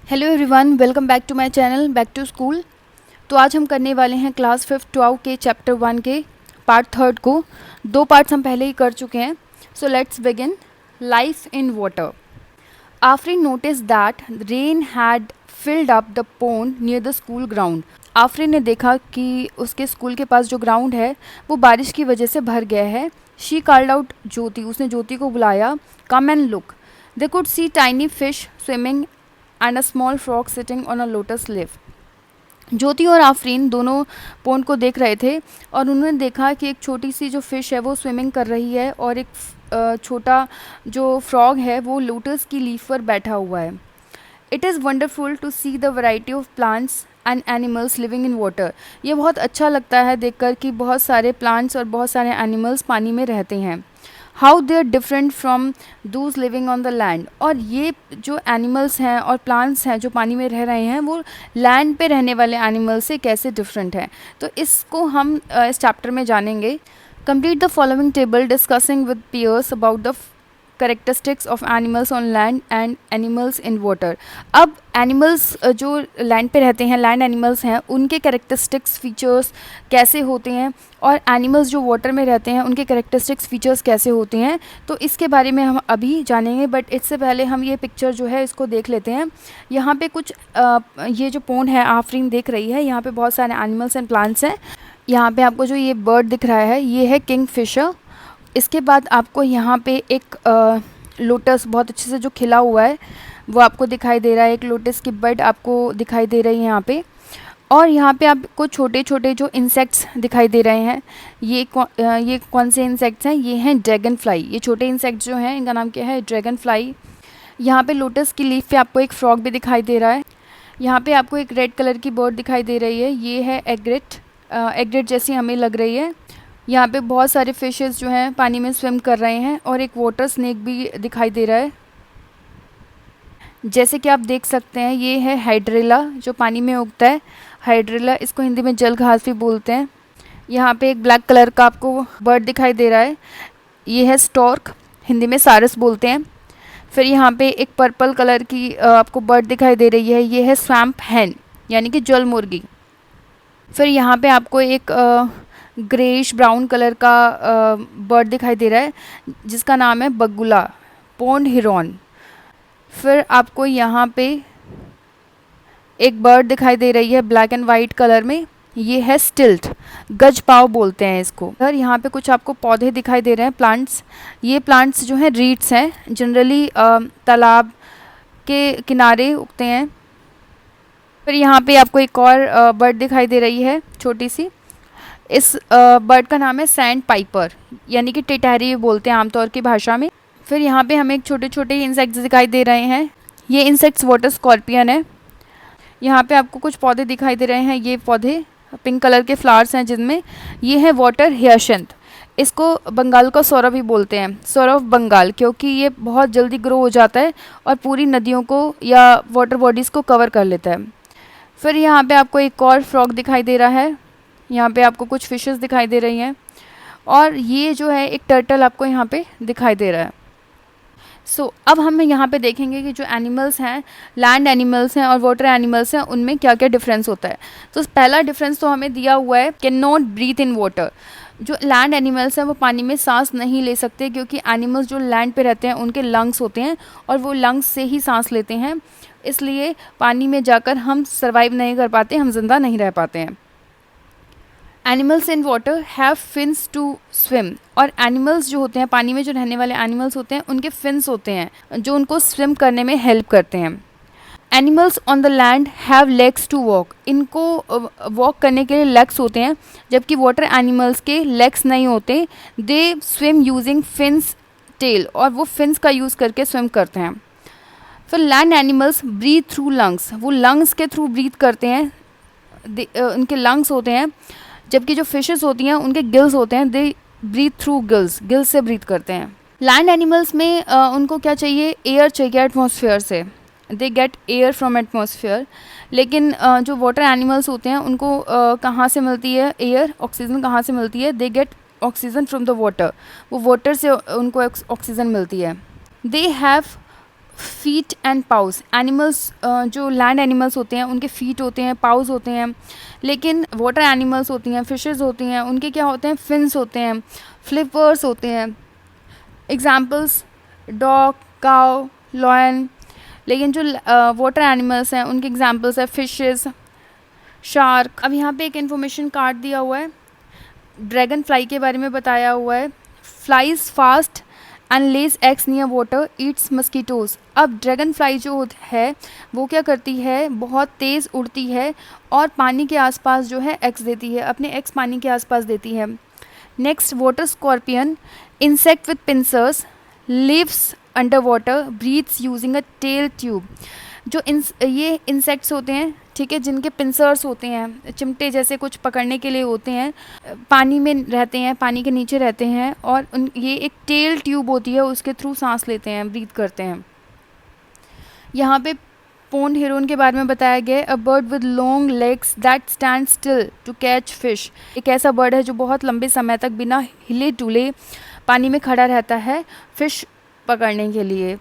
Hello everyone, welcome back to my channel back to school. तो आज हम करने वाले हैं क्लास 5 12 के चैप्टर 1 के पार्ट थर्ड को। दो पार्ट्स हम पहले ही कर चुके हैं। So let's begin. Life in water. Afreen notice that rain had filled up the pond near the school ground. Afreen ने देखा कि उसके स्कूल के पास जो ग्राउंड है वो बारिश की वजह से भर गया है। She called out Jyoti. उसने ज्योति को बुलाया। Come and look. They could see tiny fish swimming and a small frog sitting on a lotus leaf. Jyoti और आफरीन दोनों पोंड को देख रहे थे और उन्होंने देखा कि एक छोटी सी जो फिश है वो स्विमिंग कर रही है और एक छोटा जो फ्रॉग है वो लोटस की लीफ पर बैठा हुआ है। It is wonderful to see the variety of plants and animals living in water. ये बहुत अच्छा लगता है देखकर कि बहुत सारे प्लांट्स और बहुत सारे एनिमल्स पानी में रहते हैं। How they are different from those living on the land. और ये जो एनिमल्स हैं और प्लांट्स हैं जो पानी में रह रहे हैं वो लैंड पे रहने वाले एनिमल से कैसे डिफरेंट है, तो इसको हम इस चैप्टर में जानेंगे। Complete the following table discussing with peers about the characteristics of animals on land and animals in water. अब एनिमल्स जो लैंड पे रहते हैं, लैंड एनिमल्स हैं, उनके करेक्टरिस्टिक्स फीचर्स कैसे होते हैं और एनिमल्स जो वाटर में रहते हैं उनके करेक्टरिस्टिक्स फीचर्स कैसे होते हैं, तो इसके बारे में हम अभी जानेंगे। बट इससे पहले हम ये पिक्चर जो है इसको देख लेते हैं। यहाँ पे कुछ ये जो पोंड है आफरीन देख रही है, यहाँ पे बहुत सारे एनिमल्स एंड प्लांट्स हैं। यहाँ पे आपको जो ये बर्ड दिख रहा है ये है किंग फिशर। इसके बाद आपको यहाँ पे एक लोटस बहुत अच्छे से जो खिला हुआ है वो आपको दिखाई दे रहा है। एक लोटस की बड आपको दिखाई दे रही है यहाँ पे। और यहाँ पे आपको छोटे छोटे जो इंसेक्ट्स दिखाई दे रहे हैं। ये कौन से इंसेक्ट्स हैं? ये हैं ड्रैगन फ्लाई। ये छोटे इंसेक्ट्स जो हैं इनका नाम क्या है? Dragon fly. यहाँ पे लोटस की लीफ पे आपको एक फ्रॉग भी दिखाई दे रहा है। यहाँ पे आपको एक रेड कलर की बर्ड दिखाई दे रही है, ये है एग्रेट। एग्रेट जैसी हमें लग रही है। यहाँ पे बहुत सारे फिशेस जो हैं पानी में स्विम कर रहे हैं और एक वाटर स्नेक भी दिखाई दे रहा है। जैसे कि आप देख सकते हैं ये है हाइड्रेला जो पानी में उगता है। हाइड्रेला, इसको हिंदी में जल घास भी बोलते हैं। यहाँ पे एक ब्लैक कलर का आपको बर्ड दिखाई दे रहा है, ये है स्टॉर्क, हिंदी में सारस बोलते हैं। फिर यहाँ पे एक पर्पल कलर की आपको बर्ड दिखाई दे रही है, ये है स्वैम्प हैन यानी कि जल मुर्गी। फिर यहाँ पे आपको एक ग्रेइश ब्राउन कलर का बर्ड दिखाई दे रहा है जिसका नाम है बगुला, पोंड हिरॉन। फिर आपको यहाँ पे एक बर्ड दिखाई दे रही है ब्लैक एंड वाइट कलर में, ये है स्टिल्ट, गज पाव बोलते हैं इसको। और यहाँ पे कुछ आपको पौधे दिखाई दे रहे हैं, प्लांट्स। ये प्लांट्स जो हैं रीड्स हैं, जनरली तालाब के किनारे उगते हैं। फिर यहाँ पे आपको एक और बर्ड दिखाई दे रही है छोटी सी। इस बर्ड का नाम है सैंड पाइपर यानी कि टिटहरी बोलते हैं आमतौर की भाषा में। फिर यहाँ पे हमें छोटे छोटे इंसेक्ट्स दिखाई दे रहे हैं, ये इंसेक्ट्स वाटर स्कॉर्पियन है। यहाँ पे आपको कुछ पौधे दिखाई दे रहे हैं, ये पौधे पिंक कलर के फ्लावर्स हैं जिनमें, ये है वाटर हियासिंथ। इसको बंगाल का सौरभ भी बोलते हैं, सौरभ बंगाल, क्योंकि ये बहुत जल्दी ग्रो हो जाता है और पूरी नदियों को या वाटर बॉडीज़ को कवर कर लेता है। फिर यहाँ पे आपको एक और फ्रॉग दिखाई दे रहा है। यहाँ पे आपको कुछ फिशेस दिखाई दे रही हैं और ये जो है एक टर्टल आपको यहाँ पे दिखाई दे रहा है। अब हम यहाँ पे देखेंगे कि जो एनिमल्स हैं, लैंड एनिमल्स हैं और वाटर एनिमल्स हैं, उनमें क्या क्या डिफरेंस होता है। तो पहला डिफरेंस तो हमें दिया हुआ है, can not breathe in water. जो लैंड एनिमल्स हैं वो पानी में सांस नहीं ले सकते क्योंकि एनिमल्स जो लैंड पे रहते हैं उनके लंग्स होते हैं और वो लंग्स से ही सांस लेते हैं, इसलिए पानी में जाकर हम सर्वाइव नहीं कर पाते, हम जिंदा नहीं रह पाते हैं। Animals in water have fins to swim. और एनिमल्स जो होते हैं पानी में, जो रहने वाले एनिमल्स होते हैं, उनके फिन्स होते हैं जो उनको स्विम करने में हेल्प करते हैं। Animals on the land have legs to walk. इनको वॉक करने के लिए लेग्स होते हैं, जबकि वाटर एनिमल्स के लेग्स नहीं होते। They swim using fins tail, और वो फिन्स का यूज़ करके स्विम करते हैं। फिर land animals breathe through lungs. वो लंग्स के थ्रू ब्रीथ करते हैं, उनके लंग्स होते हैं। जबकि जो फिशेस होती हैं उनके गिल्स होते हैं, they breathe through gills, gills से ब्रीथ करते हैं। लैंड एनिमल्स में उनको क्या चाहिए? एयर चाहिए एटमॉस्फेयर से, they get air from atmosphere. लेकिन जो वाटर एनिमल्स होते हैं उनको कहाँ से मिलती है एयर, ऑक्सीजन कहाँ से मिलती है? They get oxygen from the water, वो वाटर से उनको ऑक्सीजन मिलती है। They have feet and pause, animals जो लैंड एनिमल्स होते हैं उनके फीट होते हैं, पाउज होते हैं, लेकिन वाटर एनिमल्स होती हैं, फिशेस होती हैं, उनके क्या होते हैं, फिन्स होते हैं, फ्लिपर्स होते हैं। Examples dog, cow, lion. लेकिन जो वाटर एनिमल्स हैं उनके एग्जाम्पल्स है फिशेस, शार्क। अब यहाँ पे एक इन्फॉर्मेशन कार्ड दिया हुआ है, ड्रैगन फ्लाई के बारे में बताया हुआ है। Flies fast and less eggs near water, Yeats mosquitoes. अब ड्रैगन फ्लाई जो है वो क्या करती है, बहुत तेज़ उड़ती है और पानी के आसपास जो है एग्स देती है, अपने एग्स पानी के आसपास देती है। Next water scorpion, insect with pincers, lives under water, breathes using a tail tube. जो ये इंसेक्ट्स होते हैं, ठीक है, जिनके पिंसर्स होते हैं, चिमटे जैसे कुछ पकड़ने के लिए होते हैं, पानी में रहते हैं, पानी के नीचे रहते हैं, और ये एक टेल ट्यूब होती है, उसके थ्रू सांस लेते हैं, ब्रीथ करते हैं। यहाँ पे पोन्ड हेरोन के बारे में बताया गया है, a bird with long legs that stand still to catch fish. एक ऐसा बर्ड है जो बहुत लंबे समय तक बिना हिले डुले पानी में खड़ा रहता है फिश पकड़ने के लिए।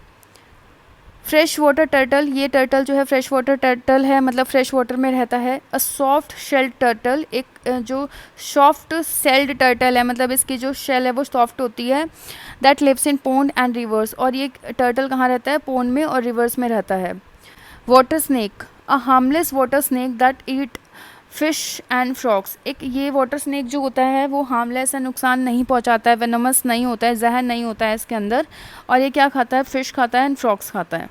फ्रेश वाटर टर्टल, ये टर्टल जो है फ्रेश वाटर टर्टल है, मतलब फ्रेश वाटर में रहता है। अ सॉफ्ट शेल्ड टर्टल, एक जो सॉफ्ट सेल्ड टर्टल है, मतलब इसकी जो शेल है वो सॉफ्ट होती है। That lives in pond and rivers, और ये टर्टल कहाँ रहता है, पोन्ड में और रिवर्स में रहता है। Water snake, a harmless water snake that eat fish and frogs. एक ये वाटर स्नेक जो होता है वो हार्मलेस है, नुकसान नहीं पहुंचाता है, वेनमस नहीं होता है, जहर नहीं होता है इसके अंदर, और ये क्या खाता है, फिश खाता है एंड फ्रॉग्स खाता है।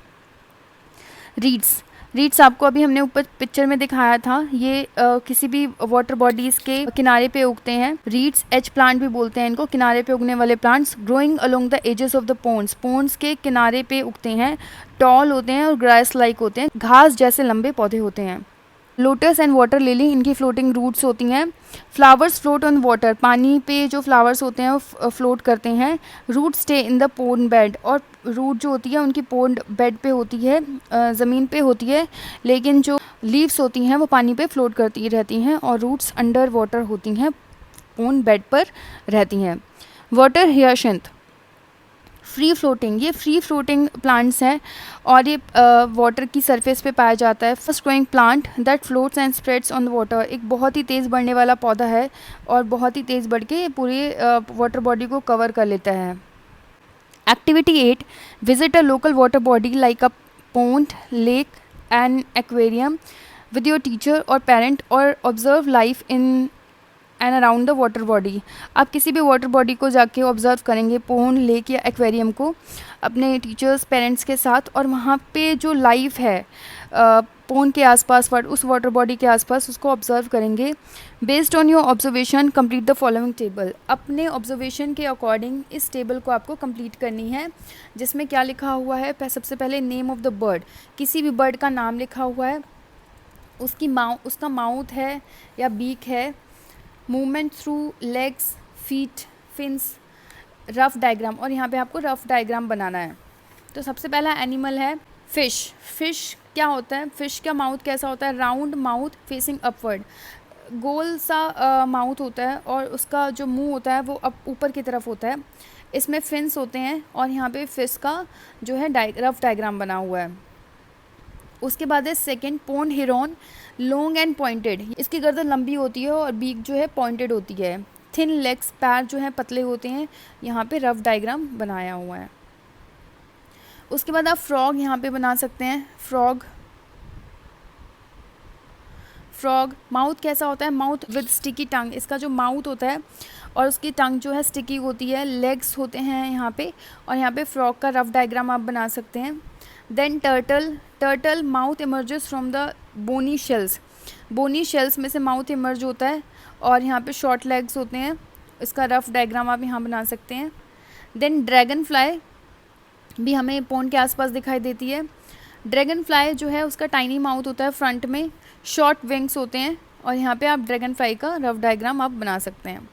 रीड्स, रीड्स आपको अभी हमने ऊपर पिक्चर में दिखाया था, ये किसी भी वाटर बॉडीज़ के किनारे पे उगते हैं। रीड्स एज प्लांट भी बोलते हैं इनको, किनारे पे उगने वाले plants. Growing along the edges of the ponds, ponds के किनारे पे उगते हैं, टॉल होते हैं और ग्रास लाइक होते हैं, घास जैसे लंबे पौधे होते हैं। लोटस एंड वाटर लिली, इनकी फ्लोटिंग रूट्स होती हैं। फ्लावर्स फ्लोट ऑन वाटर, पानी पे जो फ्लावर्स होते हैं वो फ्लोट करते हैं। Root stay in the pond bed, और रूट जो होती है उनकी पोन्ड बेड पे होती है, ज़मीन पे होती है, लेकिन जो लीव्स होती हैं वो पानी पे फ्लोट करती रहती हैं, और रूट्स अंडर वाटर होती हैं, पोन्ड बेड पर रहती हैं। वाटर हियासिंथ, फ्री फ्लोटिंग, ये फ्री फ्लोटिंग प्लांट्स हैं और ये वाटर की सरफेस पे पाया जाता है। First growing plant that floats and spreads on the water, एक बहुत ही तेज़ बढ़ने वाला पौधा है और बहुत ही तेज़ बढ़ के पूरे वाटर बॉडी को कवर कर लेता है। Activity 8, visit a local water body like a pond, lake and aquarium with your teacher और पेरेंट, और observe life in and around the water body. आप किसी भी वाटर बॉडी को जाके ऑब्जर्व करेंगे, पोन्ड, लेक या एक्वेरियम को, अपने टीचर्स, पेरेंट्स के साथ, और वहाँ पे जो लाइफ है पोन्ड के आसपास, उस वाटर बॉडी के आसपास, उसको ऑब्जर्व करेंगे। Based on your observation complete the following table, अपने ऑब्जर्वेशन के अकॉर्डिंग इस टेबल को आपको कंप्लीट करनी है, जिसमें क्या लिखा हुआ है, सबसे पहले नेम ऑफ द बर्ड, किसी भी बर्ड का नाम लिखा हुआ है, उसका माउथ है या बीक है, movement through legs, feet, fins, rough diagram, और यहाँ पे आपको रफ डायग्राम बनाना है। तो सबसे पहला एनिमल है फिश। फिश क्या होता है, फिश का माउथ कैसा होता है, राउंड माउथ फेसिंग अपवर्ड, गोल सा माउथ होता है, और उसका जो मुंह होता है वो ऊपर की तरफ होता है। इसमें फिन्स होते हैं, और यहाँ पे फिश का जो है रफ डायग्राम बना हुआ है। उसके बाद है second pond Heron, long and pointed, इसकी गर्दन लंबी होती है और बीक जो है पॉइंटेड होती है। थिन लेग्स, पैर जो हैं पतले होते हैं, यहाँ पे रफ डायग्राम बनाया हुआ है। उसके बाद आप फ्रॉग यहाँ पे बना सकते हैं। फ्रॉग माउथ कैसा होता है, माउथ विद स्टिकी टंग, इसका जो माउथ होता है और उसकी टंग जो है स्टिकी होती है। लेग्स होते हैं यहाँ पे, और यहाँ पे फ्रॉग का रफ डायग्राम आप बना सकते हैं। Then turtle mouth emerges from the bony shells, bony shells में से माउथ इमर्ज होता है, और यहाँ पे शॉर्ट लेग्स होते हैं, इसका रफ डायग्राम आप यहाँ बना सकते हैं। देन ड्रैगन फ्लाई भी हमें पोन्ड के आसपास दिखाई देती है। ड्रैगन फ्लाई जो है उसका टाइनी माउथ होता है फ्रंट में, शॉर्ट विंग्स होते हैं, और यहाँ पे आप ड्रैगन फ्लाई का रफ डायग्राम आप बना सकते हैं।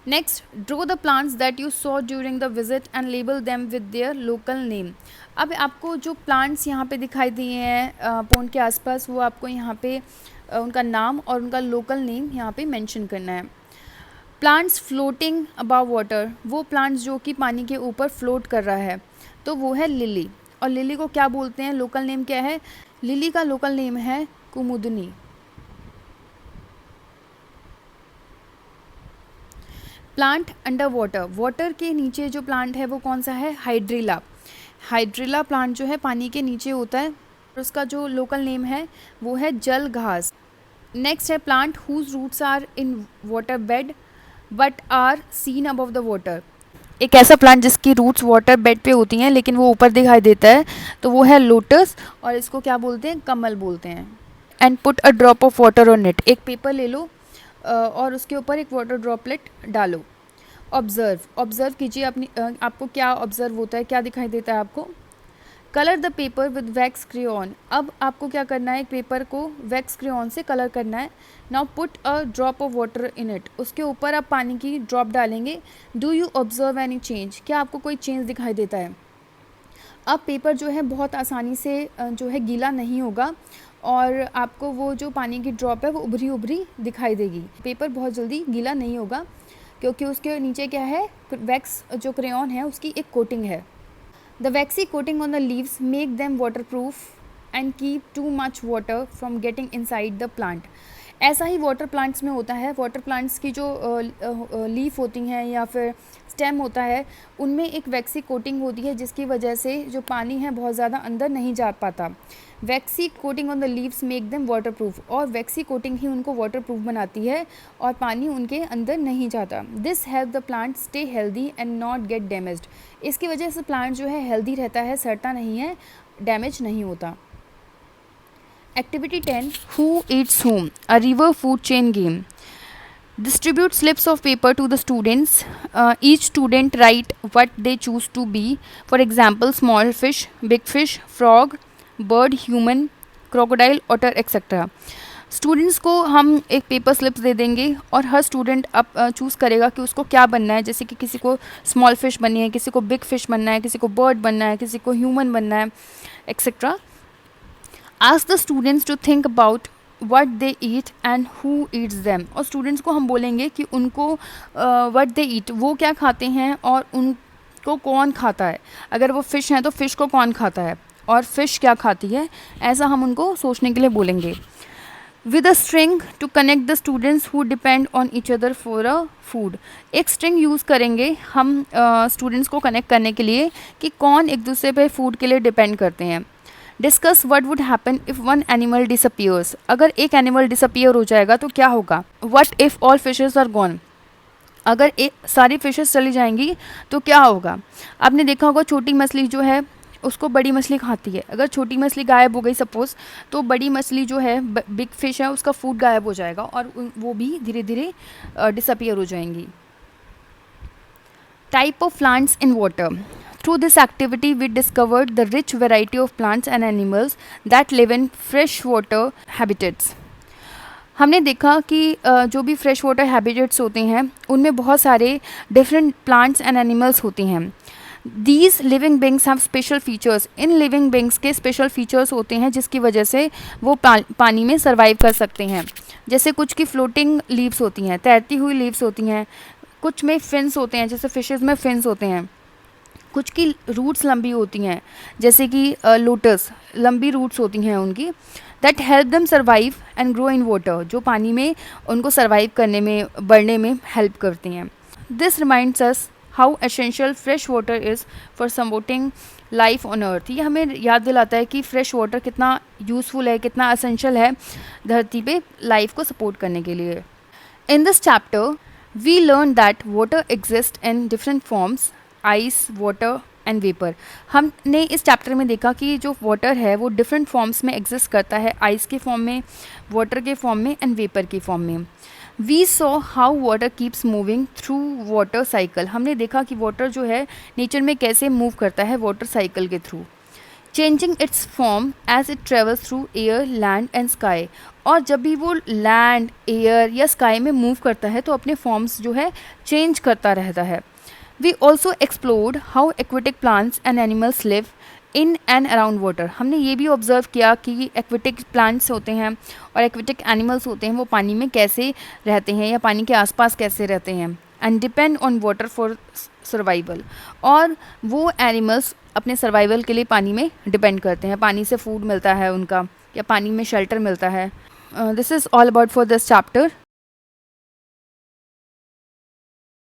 Next, draw the plants that you saw during the visit and label them with their local name. अब आपको जो प्लांट्स यहाँ पे दिखाई दिए हैं पोन्ड के आसपास, वो आपको यहाँ पे उनका नाम और उनका लोकल नेम यहाँ पे मेंशन करना है। प्लांट्स फ्लोटिंग अबव वाटर, वो प्लांट्स जो कि पानी के ऊपर फ्लोट कर रहा है, तो वो है लिली। और लिली को क्या बोलते हैं, लोकल नेम क्या है, लिली का लोकल नेम है कुमुदनी। प्लांट अंडर वाटर, वाटर के नीचे जो प्लांट है वो कौन सा है, हाइड्रिला। हाइड्रिला प्लांट जो है पानी के नीचे होता है और उसका जो लोकल नेम है वो है जल घास। नेक्स्ट है plant whose roots are in water bed but are seen above the water. एक ऐसा प्लांट जिसकी रूट्स वाटर बेड पे होती हैं लेकिन वो ऊपर दिखाई देता है, तो वो है लोटस, और इसको क्या बोलते हैं, कमल बोलते हैं। And put a drop of water on it, एक पेपर ले लो और उसके ऊपर एक वाटर ड्रॉपलेट डालो। ऑब्जर्व, ऑब्जर्व कीजिए अपनी आपको क्या ऑब्जर्व होता है, क्या दिखाई देता है आपको। Colour the paper with wax crayon, अब आपको क्या करना है, एक पेपर को वैक्स क्रेयॉन से कलर करना है। Now put a drop of water in it, उसके ऊपर आप पानी की ड्रॉप डालेंगे। Do you observe any change, क्या आपको कोई चेंज दिखाई देता है। अब पेपर जो है बहुत आसानी से जो है गीला नहीं होगा और आपको वो जो पानी की ड्रॉप है वो उभरी उभरी दिखाई देगी। पेपर बहुत जल्दी गीला नहीं होगा क्योंकि उसके नीचे क्या है, वैक्स जो क्रेयॉन है उसकी एक कोटिंग है। The waxy coating on the leaves make them waterproof and keep too much water from getting inside the plant. ऐसा ही वाटर प्लांट्स में होता है। वाटर प्लांट्स की जो लीफ होती हैं या फिर स्टेम होता है उनमें एक वैक्सी कोटिंग होती है जिसकी वजह से जो पानी है बहुत ज़्यादा अंदर नहीं जा पाता। Waxy coating on the leaves make them waterproof, और वैक्सी कोटिंग ही उनको वाटरप्रूफ बनाती है और पानी उनके अंदर नहीं जाता। This help the plant stay healthy and not gate damaged, इसकी वजह से प्लांट जो है हेल्दी रहता है, सड़ता नहीं है, डैमेज नहीं होता। Activity 10, Who Eats Whom? A river food chain game. Distribute slips of paper to the students. Each student write what they choose to be. For example, small fish, big fish, frog, bird, human, crocodile, otter, etc. Students को हम एक paper slips दे देंगे और हर student अब choose करेगा कि उसको क्या बनना है। जैसे कि किसी को स्मॉल फिश बननी है, किसी को बिग फिश बनना है, किसी को बर्ड बनना है, किसी को ह्यूमन बनना है, etcetera. Ask the students to think about what they eat and who eats them. और स्टूडेंट्स को हम बोलेंगे कि उनको what they eat, वो क्या खाते हैं और उनको कौन खाता है। अगर वो फ़िश हैं तो फ़िश को कौन खाता है और फ़िश क्या खाती है, ऐसा हम उनको सोचने के लिए बोलेंगे। With a string to connect the students who depend on each other for a food. एक स्ट्रिंग यूज़ करेंगे हम स्टूडेंट्स को कनेक्ट करने के लिए कि कौन एक दूसरे पे फूड के लिए डिपेंड करते हैं। Discuss what would happen if one animal disappears, अगर एक एनिमल डिसअपियर हो जाएगा तो क्या होगा। What if all fishes are gone, अगर सारी फिशेस चली जाएंगी तो क्या होगा। आपने देखा होगा छोटी मछली जो है उसको बड़ी मछली खाती है, अगर छोटी मछली गायब हो गई सपोज़ तो बड़ी मछली जो है बिग फिश है उसका फूड गायब हो जाएगा और वो भी धीरे धीरे डिसअपियर हो जाएंगी। Type of plants in water. Through this activity, we discovered the rich variety of plants and animals that live in freshwater habitats. हमने देखा कि जो भी फ्रेश वाटर हैबिटेट्स होते हैं उनमें बहुत सारे डिफरेंट प्लांट्स एंड एनिमल्स होती हैं। These living beings have special features. In living बिंग्स के स्पेशल फीचर्स होते हैं जिसकी वजह से वो पानी में सर्वाइव कर सकते हैं। जैसे कुछ की फ्लोटिंग लीव्स होती हैं, तैरती हुई लीव्स होती हैं, कुछ में फिन्स होते हैं, जैसे फिशेज़ में फिन्स होते हैं, कुछ की रूट्स लंबी होती हैं जैसे कि लोटस लंबी रूट्स होती हैं उनकी, that help them survive and grow in water, जो पानी में उनको सर्वाइव करने में, बढ़ने में हेल्प करती हैं। This reminds us how essential fresh water is for supporting life on earth. ये हमें याद दिलाता है कि फ्रेश वाटर कितना यूज़फुल है, कितना एसेंशियल है धरती पे लाइफ को सपोर्ट करने के लिए। In this chapter we learn that water exist in different forms, ice, water and vapour. हमने इस चैप्टर में देखा कि जो वाटर है वो डिफरेंट फॉर्म्स में एग्जिस्ट करता है, आइस के फॉर्म में, वाटर के फॉर्म में एंड वेपर के फॉर्म में। We saw how water keeps moving through water cycle. हमने देखा कि वाटर जो है नेचर में कैसे मूव करता है वाटर साइकिल के through, changing its form as it travels through air, land and sky. और जब भी वो लैंड, एयर या स्काई में मूव करता है तो अपने फॉर्म्स जो है चेंज करता रहता है। We also explored how aquatic plants and animals live in and around water. हमने ये भी ऑब्ज़र्व किया कि एक्वेटिक प्लांट्स होते हैं और एक्वेटिक एनिमल्स होते हैं वो पानी में कैसे रहते हैं या पानी के आसपास कैसे रहते हैं। And depend on water for survival. और वो एनिमल्स अपने सर्वाइवल के लिए पानी में डिपेंड करते हैं, पानी से फूड मिलता है उनका या पानी में शेल्टर मिलता है। This is all about for this chapter.